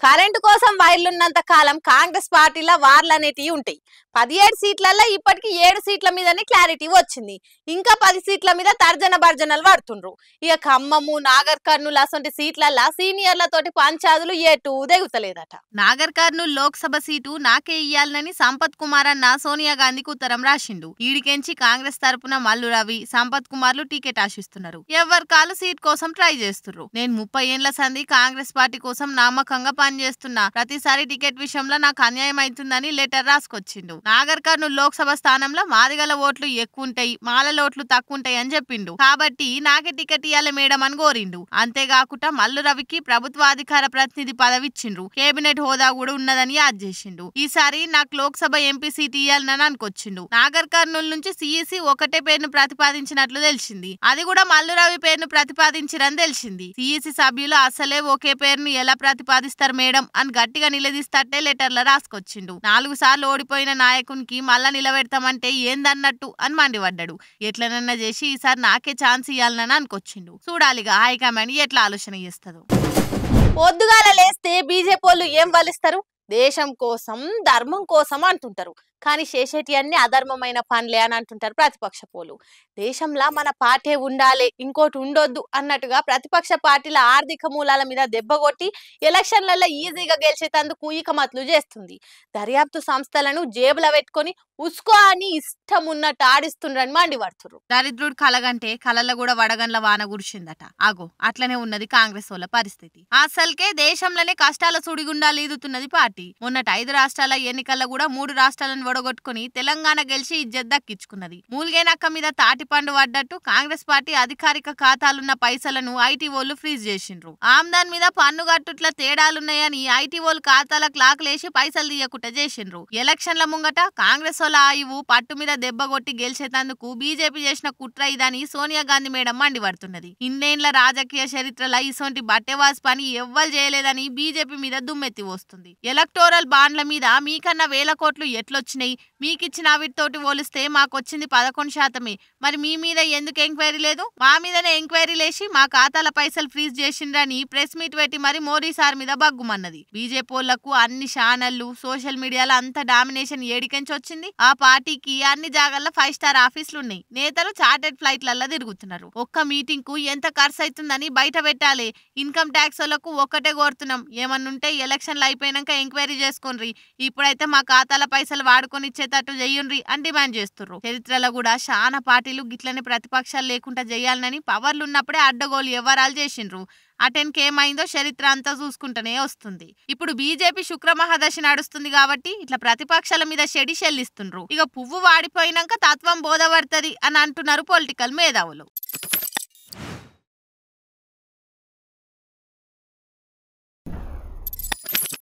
Current కోసం వైర్లున్నంత కాలం కాంగ్రెస్ పార్టీల వార్లు అనేటివి ఉంటాయి. 17 సీట్లలో ఇప్పటికి 7 సీట్ల మీదనే క్లారిటీ వచ్చింది. ఇంకా 10 సీట్ల మీద తర్జన భర్జనలు పడుతుండ్రు. ఇక ఖమ్మము, నాగర్ కర్నూలు అసొంటి సీట్లల్లో సీనియర్లతోటి పంచాదులు ఏటూ దిగుతలేదట. నాగర్ కర్నూలు లోక్సభ సీటు నాకే ఇయ్యాలనని సంపత్ కుమార్ అన్న సోనియా గాంధీకి ఉత్తరం రాసిండు. ఈడికెంచి కాంగ్రెస్ తరపున మల్లు రవి, సంపత్ కుమార్లు టికెట్ ఆశిస్తున్నారు. ఎవరి కాలు సీట్ కోసం ట్రై చేస్తున్నారు. నేను 30 ఏండ్ల సంధి కాంగ్రెస్ పార్టీ కోసం నమ్మకంగా పనిచేస్తున్నా. ప్రతిసారి టికెట్ విషయంలో నాకు అన్యాయం అవుతుందని లెటర్ రాసుకొచ్చిండు. నాగర్ కర్నూలు లోక్సభ స్థానంలో మాదిగల ఓట్లు ఎక్కువ ఉంటాయి, మాలల ఓట్లు తక్కువ ఉంటాయి అని చెప్పిండు. కాబట్టి నాకే టికెట్ ఇయ్యాలి మేడం అని కోరిండు. అంతేకాకుండా మల్లు రవికి ప్రభుత్వాధికార ప్రతినిధి పదవి ఇచ్చిండ్రు. కేబినెట్ హోదా కూడా ఉన్నదని యాద్ చేసిండు. ఈసారి నాకు లోక్సభ ఎంపీ సీట్ ఇయ్యాలని అనుకొచ్చిండు. నాగర్ కర్నూలు నుంచి సిఈసి ఒకటే పేరును ప్రతిపాదించినట్లు తెలిసింది. అది కూడా మల్లు రవి పేరును ప్రతిపాదించిరని తెలిసింది. సిఈసి సభ్యులు అసలే ఒకే పేరును ఎలా ప్రతిపాదిస్తారు మేడం అని గట్టిగా నిలదీస్తట్టే లెటర్ల రాసుకొచ్చిండు. 4 సార్లు ఓడిపోయిన నాయకునికి మళ్ళా నిలబెడతామంటే ఏందన్నట్టు అని మండిపడ్డాడు. ఎట్లనన్నా చేసి ఈసారి నాకే ఛాన్స్ ఇయ్యాలని అనుకొచ్చిండు. చూడాలిగా హైకమాండ్ ఎట్లా ఆలోచన చేస్తుందో. పొద్దుగాల లేస్తే బీజేపీ వాళ్ళు ఏం వలిస్తారు? దేశం కోసం, ధర్మం కోసం అంటుంటారు. కానీ చేసేటి అన్ని అధర్మమైన పనులే అని అంటుంటారు ప్రతిపక్ష పోలు. దేశంలో మన పార్టీ ఉండాలి, ఇంకోటి ఉండొద్దు అన్నట్టుగా ప్రతిపక్ష పార్టీల ఆర్థిక మూలాల మీద దెబ్బ కొట్టి ఎలక్షన్లలో ఈజీగా గెలిచేందుకు ఈకమతులు చేస్తుంది. దర్యాప్తు సంస్థలను జేబులో పెట్టుకొని ఉస్కో అని ఇష్టం ఉన్నట్టు ఆడిస్తుండ్రని మండిపడుతున్నారు. దరిద్రుడు కలగంటే కలల కూడా వడగండ్ల వాన కురిసిందట. ఆగో అట్లనే ఉన్నది కాంగ్రెస్ వాళ్ళ పరిస్థితి. అసలుకే దేశంలోనే కష్టాల సుడిగుండాలు ఈదుతున్నది పార్టీ. మొన్నటి 5 రాష్ట్రాల ఎన్నికల్లో కూడా 3 రాష్ట్రాలను ఒడగొట్టుకుని తెలంగాణ గెలిచి ఇజ్జత్ దక్కించుకున్నది. మూల్గేనక్క మీద తాటి పండు పడ్డట్టు కాంగ్రెస్ పార్టీ అధికారిక ఖాతాలున్న పైసలను ఐటీఓలు ఫ్రీజ్ చేసిండ్రు. ఆమ్దాన్ మీద పన్ను కట్టుట్ల తేడాలున్నాయని ఐటీఓలు ఖాతాలకు లాక్లేసి పైసలు తీయకుండా చేసిండ్రు. ఎలక్షన్ల ముంగట కాంగ్రెస్ వాళ్ళ ఆయువు పట్టు మీద దెబ్బ కొట్టి గెలిచేందుకు బీజేపీ చేసిన కుట్ర ఇదని సోనియా గాంధీ మేడం మండిపడుతున్నది. ఇన్నేళ్ల రాజకీయ చరిత్రలో ఇసొంటి బట్టెవాస్ పని ఎవ్వరు చేయలేదని బీజేపీ మీద దుమ్మెత్తి వస్తుంది. ఎలక్టోరల్ బాండ్ల మీద మీకన్నా 1000 కోట్లు ఎట్లొచ్చినాయి? మీకిచ్చిన వీటితోటి పోలిస్తే మాకొచ్చింది 11%. మరి మీ మీద ఎందుకు ఎంక్వైరీ లేదు? మా మీదనే ఎంక్వైరీ లేసి మా ఖాతాల పైసలు ఫ్రీజ్ చేసిండ్రని ప్రెస్ మీట్ పెట్టి మరి మోడీ సార్ మీద బగ్గుమన్నది. బీజేపీ వాళ్లకు అన్ని ఛానళ్లు, సోషల్ మీడియాలో అంత డామినేషన్ ఏడికెంచి వచ్చింది? ఆ పార్టీకి అన్ని జాగాల్లో 5 స్టార్ ఆఫీసులు ఉన్నాయి. నేతలు చార్టెడ్ ఫ్లైట్లలో తిరుగుతున్నారు. ఒక్క మీటింగ్ కు ఎంత ఖర్చు అవుతుందని బయట పెట్టాలి. ఇన్కమ్ ట్యాక్స్ వాళ్ళకు ఒక్కటే కోరుతున్నాం, ఏమన్నుంటే ఎలక్షన్లు అయిపోయినాక ఎంక్వైరీ చేసుకోండి. ఇప్పుడైతే మా ఖాతాల పైసలు వాడుకొని ఇచ్చేటట్టు చెయ్యండి అని డిమాండ్ చేస్తున్నారు. చరిత్రలో కూడా చాలా పార్టీలు గిట్లనే ప్రతిపక్షాలు లేకుండా చేయాలని పవర్లు ఉన్నప్పుడే అడ్డగోలు వ్యవహారాలు చేసిండ్రు. అటెన్కి ఏమైందో చరిత్ర అంతా చూసుకుంటూనే వస్తుంది. ఇప్పుడు బీజేపీ శుక్రమహాదశ నడుస్తుంది కాబట్టి ఇట్లా ప్రతిపక్షాల మీద చెడి చెల్లిస్తుండ్రు. ఇక పువ్వు వాడిపోయినాక తత్వం బోధపడుతుంది అని అంటున్నారు పొలిటికల్ మేధావులు.